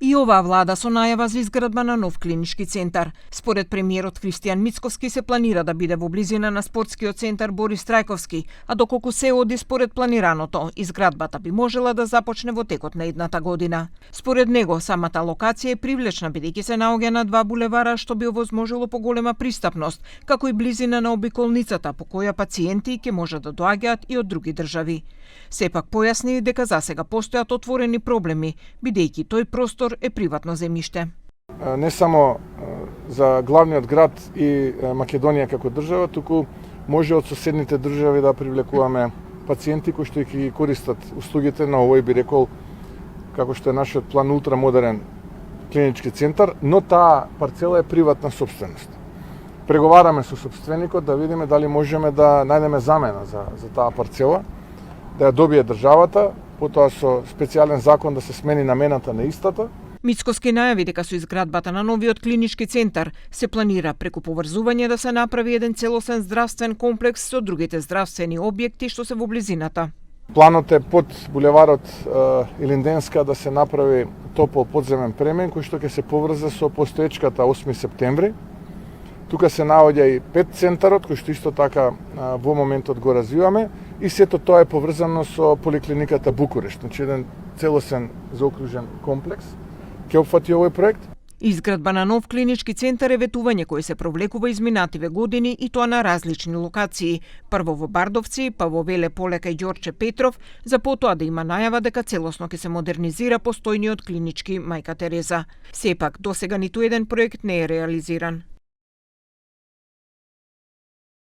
И оваа влада со најава за изградба на нов клинички центар. Според премиерот Христијан Мицковски се планира да биде во близина на спортскиот центар Борис Трајковски, а доколку се оди според планираното, изградбата би можела да започне во текот на идната година. Според него, самата локација е привлечна бидејќи се наоѓа на два булевара што би овозможило поголема пристапност, како и близина на обиколницата по која пациенти ќе може да доаѓаат и од други држави. Сепак појасни дека засега постојат отворени проблеми, бидејќи тој простор е приватно земјиште. Не само за главниот град и Македонија како држава, туку може од соседните држави да привлекуваме пациенти кои што ќе ги користат услугите на овој, би рекол, како што е нашиот план, ултрамодерен клинички центар, но таа парцела е приватна собственост. Преговараме со собственикот да видиме дали можеме да најдеме замена за таа парцела, да ја добие државата, потоа со специјален закон да се смени намената на истата. Мицковски најави дека со изградбата на новиот клинички центар се планира преку поврзување да се направи еден целосен здравствен комплекс со другите здравствени објекти што се во близината. Планот е под булеварот Илинденска да се направи топол подземен премен кој што ќе се поврза со постоечката 8 септември. Тука се наоѓа и ПЕТ центарот кој што исто така во моментот го развиваме и сето тоа е поврзано со поликлиниката Букурешт, значи еден целосен заокружен комплекс ќе опфати овој проект. Изградба на нов клинички центар е ветување кој се провлекува изминативе години и тоа на различни локации. Прво во Бардовци, па во Веле Полека и Ѓорче Петров, за потоа да има најава дека целосно ќе се модернизира постојниот клинички Мајка Тереза. Сепак, досега ниту еден проект не е реализиран.